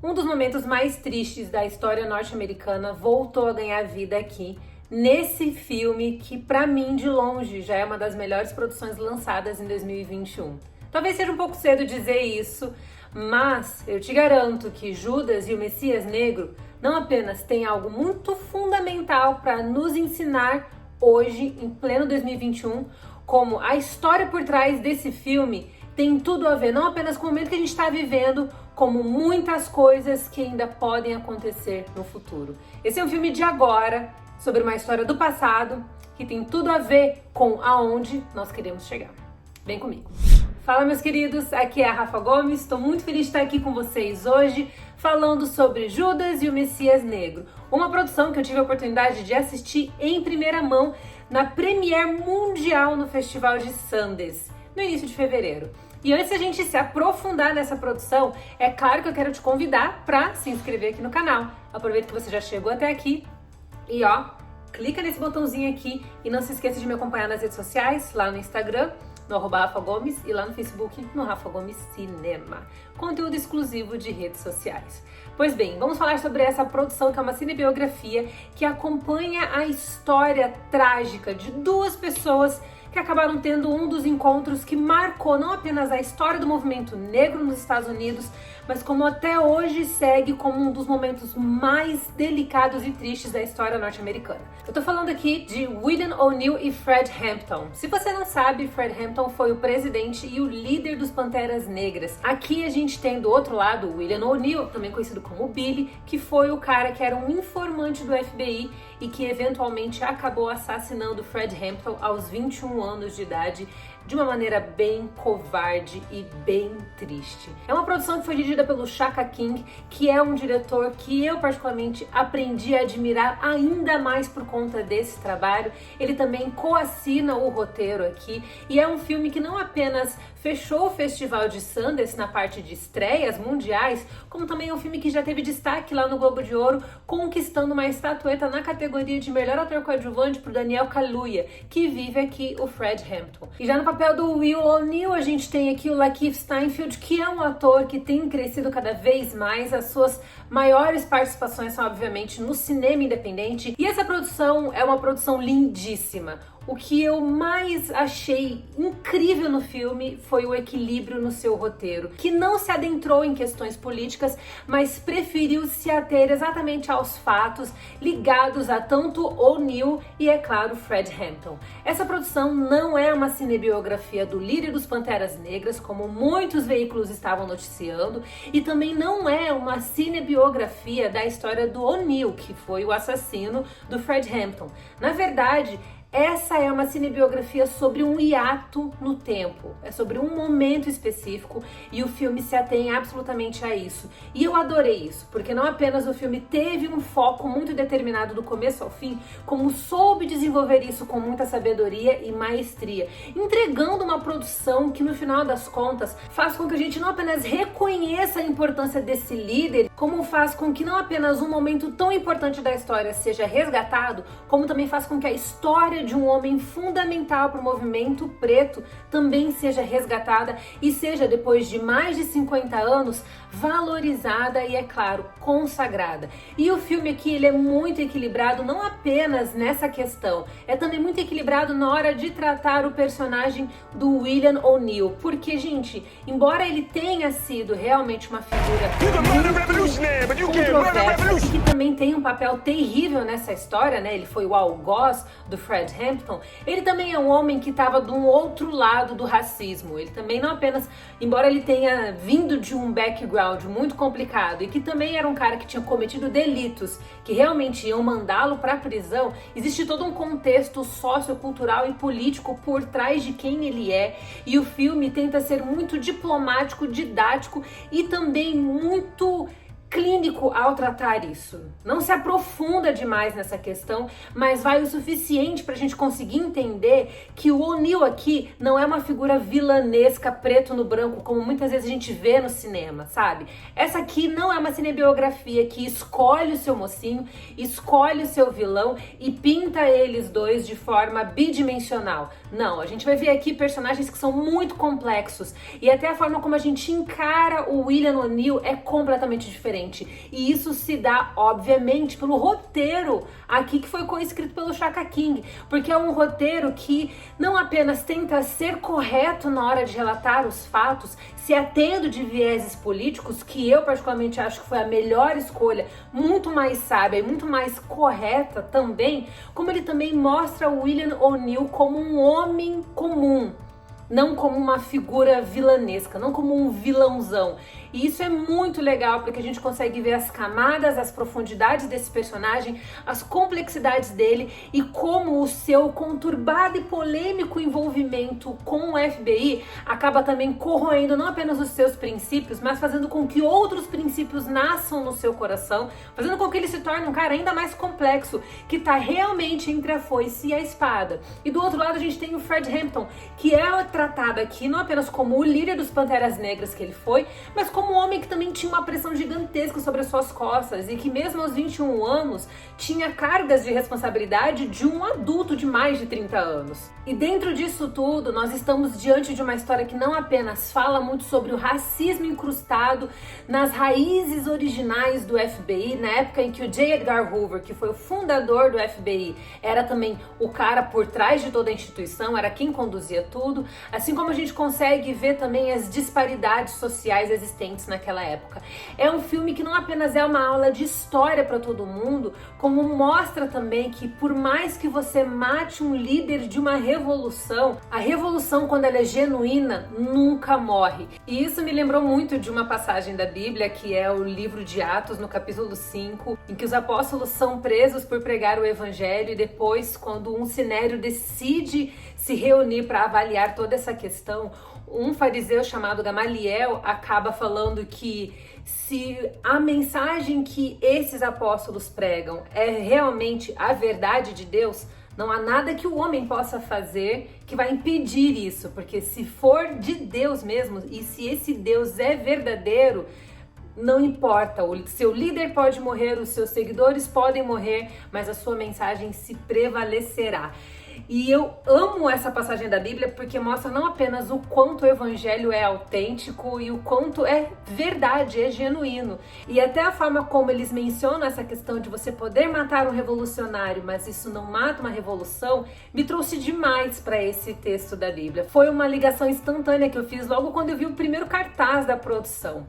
Um dos momentos mais tristes da história norte-americana voltou a ganhar vida aqui, nesse filme que, pra mim, de longe, já é uma das melhores produções lançadas em 2021. Talvez seja um pouco cedo dizer isso, mas eu te garanto que Judas e o Messias Negro não apenas têm algo muito fundamental para nos ensinar hoje, em pleno 2021, como a história por trás desse filme tem tudo a ver, não apenas com o momento que a gente está vivendo, como muitas coisas que ainda podem acontecer no futuro. Esse é um filme de agora, sobre uma história do passado, que tem tudo a ver com aonde nós queremos chegar. Vem comigo. Fala, meus queridos, aqui é a Rafa Gomes, estou muito feliz de estar aqui com vocês hoje, falando sobre Judas e o Messias Negro, uma produção que eu tive a oportunidade de assistir em primeira mão na premiere mundial no Festival de Sundance, no início de fevereiro. E antes da gente se aprofundar nessa produção, é claro que eu quero te convidar para se inscrever aqui no canal. Aproveita que você já chegou até aqui e clica nesse botãozinho aqui e não se esqueça de me acompanhar nas redes sociais, lá no Instagram, no @Rafa Gomes, e lá no Facebook, no Rafa Gomes Cinema. Conteúdo exclusivo de redes sociais. Pois bem, vamos falar sobre essa produção que é uma cinebiografia que acompanha a história trágica de duas pessoas que acabaram tendo um dos encontros que marcou não apenas a história do movimento negro nos Estados Unidos, mas como até hoje segue como um dos momentos mais delicados e tristes da história norte-americana. Eu tô falando aqui de William O'Neal e Fred Hampton. Se você não sabe, Fred Hampton foi o presidente e o líder dos Panteras Negras. Aqui a gente tem do outro lado William O'Neal, também conhecido como Billy, que foi o cara que era um informante do FBI e que eventualmente acabou assassinando Fred Hampton aos 21 anos de idade, de uma maneira bem covarde e bem triste. É uma produção que foi dirigida pelo Shaka King, que é um diretor que eu particularmente aprendi a admirar ainda mais por conta desse trabalho. Ele também coassina o roteiro aqui e é um filme que não apenas fechou o Festival de Sundance na parte de estreias mundiais, como também é um filme que já teve destaque lá no Globo de Ouro, conquistando uma estatueta na categoria de melhor ator coadjuvante por Daniel Kaluuya, que vive aqui o Fred Hampton. E já no papel do Will O'Neal, a gente tem aqui o Lakeith Stanfield, que é um ator que tem crescido cada vez mais. As suas maiores participações são, obviamente, no cinema independente. E essa produção é uma produção lindíssima. O que eu mais achei incrível no filme foi o equilíbrio no seu roteiro, que não se adentrou em questões políticas, mas preferiu se ater exatamente aos fatos ligados a tanto O'Neal e, é claro, Fred Hampton. Essa produção não é uma cinebiografia do líder dos Panteras Negras, como muitos veículos estavam noticiando, e também não é uma cinebiografia da história do O'Neal, que foi o assassino do Fred Hampton. Na verdade, essa é uma cinebiografia sobre um hiato no tempo, é sobre um momento específico e o filme se atém absolutamente a isso. E eu adorei isso, porque não apenas o filme teve um foco muito determinado do começo ao fim, como soube desenvolver isso com muita sabedoria e maestria, entregando uma produção que no final das contas faz com que a gente não apenas reconheça a importância desse líder, como faz com que não apenas um momento tão importante da história seja resgatado, como também faz com que a história de um homem fundamental para o movimento preto também seja resgatada e seja, depois de mais de 50 anos, valorizada e, é claro, consagrada. E o filme aqui, ele é muito equilibrado, não apenas nessa questão, é também muito equilibrado na hora de tratar o personagem do William O'Neal, porque, gente, embora ele tenha sido realmente uma figura muito controversa e que também tem um papel terrível nessa história, né? Ele foi o algoz do Fred Hampton, ele também é um homem que estava de um outro lado do racismo. Ele também não apenas, embora ele tenha vindo de um background muito complicado e que também era um cara que tinha cometido delitos que realmente iam mandá-lo para a prisão, existe todo um contexto sociocultural e político por trás de quem ele é, e o filme tenta ser muito diplomático, didático e também muito clínico cínico ao tratar isso. Não se aprofunda demais nessa questão, mas vai o suficiente pra gente conseguir entender que o O'Neill aqui não é uma figura vilanesca, preto no branco, como muitas vezes a gente vê no cinema, sabe? Essa aqui não é uma cinebiografia que escolhe o seu mocinho, escolhe o seu vilão e pinta eles dois de forma bidimensional. Não, a gente vai ver aqui personagens que são muito complexos e até a forma como a gente encara o William O'Neill é completamente diferente. E isso se dá, obviamente, pelo roteiro aqui que foi coescrito pelo Shaka King, porque é um roteiro que não apenas tenta ser correto na hora de relatar os fatos, se atendo de vieses políticos, que eu particularmente acho que foi a melhor escolha, muito mais sábia e muito mais correta também, como ele também mostra o William O'Neill como um homem comum, não como uma figura vilanesca, não como um vilãozão. E isso é muito legal porque a gente consegue ver as camadas, as profundidades desse personagem, as complexidades dele e como o seu conturbado e polêmico envolvimento com o FBI acaba também corroendo não apenas os seus princípios, mas fazendo com que outros princípios nasçam no seu coração, fazendo com que ele se torne um cara ainda mais complexo, que tá realmente entre a foice e a espada. E do outro lado a gente tem o Fred Hampton, que é tratado aqui não apenas como o líder dos Panteras Negras que ele foi, mas como um homem que também tinha uma pressão gigantesca sobre as suas costas e que mesmo aos 21 anos tinha cargas de responsabilidade de um adulto de mais de 30 anos. E dentro disso tudo, nós estamos diante de uma história que não apenas fala muito sobre o racismo incrustado nas raízes originais do FBI, na época em que o J. Edgar Hoover, que foi o fundador do FBI, era também o cara por trás de toda a instituição, era quem conduzia tudo, assim como a gente consegue ver também as disparidades sociais existentes naquela época. É um filme que não apenas é uma aula de história para todo mundo, como mostra também que por mais que você mate um líder de uma revolução, a revolução, quando ela é genuína, nunca morre. E isso me lembrou muito de uma passagem da Bíblia, que é o livro de Atos, no capítulo 5, em que os apóstolos são presos por pregar o evangelho e depois, quando um sinédrio decide se reunir para avaliar toda essa questão, um fariseu chamado Gamaliel acaba falando que se a mensagem que esses apóstolos pregam é realmente a verdade de Deus, não há nada que o homem possa fazer que vai impedir isso, porque se for de Deus mesmo e se esse Deus é verdadeiro, não importa, o seu líder pode morrer, os seus seguidores podem morrer, mas a sua mensagem se prevalecerá. E eu amo essa passagem da Bíblia porque mostra não apenas o quanto o evangelho é autêntico e o quanto é verdade, é genuíno. E até a forma como eles mencionam essa questão de você poder matar um revolucionário, mas isso não mata uma revolução, me trouxe demais para esse texto da Bíblia. Foi uma ligação instantânea que eu fiz logo quando eu vi o primeiro cartaz da produção,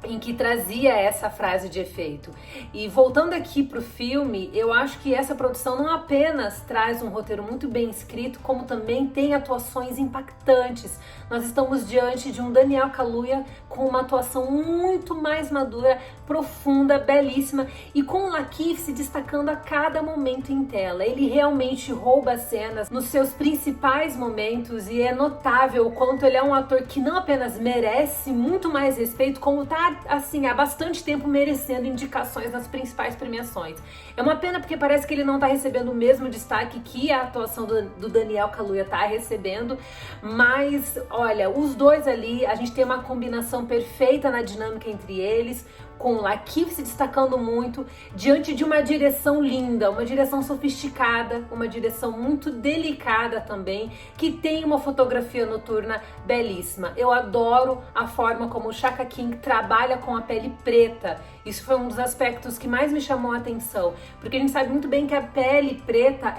em que trazia essa frase de efeito. E voltando aqui pro filme, eu acho que essa produção não apenas traz um roteiro muito bem escrito, como também tem atuações impactantes. Nós estamos diante de um Daniel Kaluuya com uma atuação muito mais madura, profunda, belíssima, e com o Lakeith se destacando a cada momento em tela. Ele realmente rouba as cenas nos seus principais momentos e é notável o quanto ele é um ator que não apenas merece muito mais respeito, como tá assim, há bastante tempo merecendo indicações nas principais premiações. É uma pena porque parece que ele não tá recebendo o mesmo destaque que a atuação do Daniel Kaluuya tá recebendo, mas olha, os dois ali, a gente tem uma combinação perfeita na dinâmica entre eles, com o Lakeith se destacando muito, diante de uma direção linda, uma direção sofisticada, uma direção muito delicada também, que tem uma fotografia noturna belíssima. Eu adoro a forma como o Shaka King trabalha com a pele preta. Isso foi um dos aspectos que mais me chamou a atenção, porque a gente sabe muito bem que a pele preta,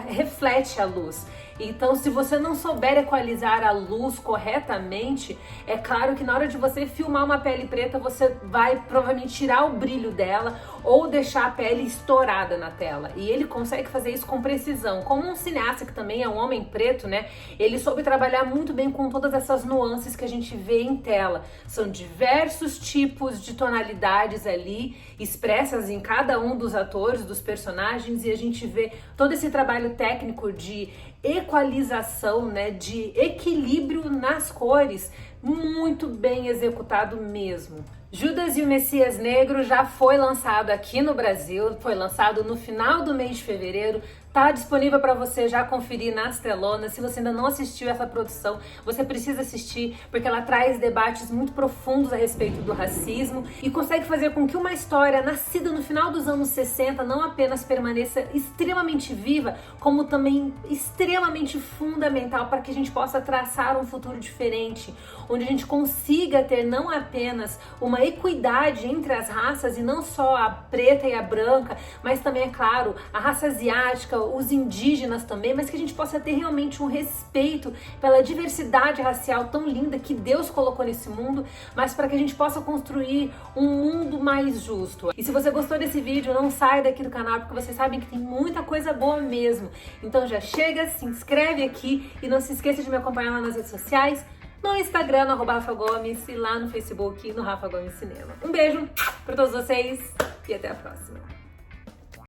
reflete a luz. Então, se você não souber equalizar a luz corretamente, é claro que na hora de você filmar uma pele preta, você vai provavelmente tirar o brilho dela ou deixar a pele estourada na tela. E ele consegue fazer isso com precisão. Como um cineasta que também é um homem preto, né? Ele soube trabalhar muito bem com todas essas nuances que a gente vê em tela. São diversos tipos de tonalidades ali, expressas em cada um dos atores, dos personagens, e a gente vê todo esse trabalho técnico de equalização, né, de equilíbrio nas cores, muito bem executado mesmo. Judas e o Messias Negro já foi lançado aqui no Brasil, foi lançado no final do mês de fevereiro. Tá disponível para você já conferir nas telonas. Se você ainda não assistiu essa produção, você precisa assistir, porque ela traz debates muito profundos a respeito do racismo e consegue fazer com que uma história nascida no final dos anos 60 não apenas permaneça extremamente viva, como também extremamente fundamental para que a gente possa traçar um futuro diferente, onde a gente consiga ter não apenas uma equidade entre as raças, e não só a preta e a branca, mas também, é claro, a raça asiática, os indígenas também, mas que a gente possa ter realmente um respeito pela diversidade racial tão linda que Deus colocou nesse mundo, mas para que a gente possa construir um mundo mais justo. E se você gostou desse vídeo, não sai daqui do canal, porque vocês sabem que tem muita coisa boa mesmo. Então já chega, se inscreve aqui e não se esqueça de me acompanhar lá nas redes sociais, no Instagram, no @Rafa Gomes, e lá no Facebook, no Rafa Gomes Cinema. Um beijo para todos vocês e até a próxima.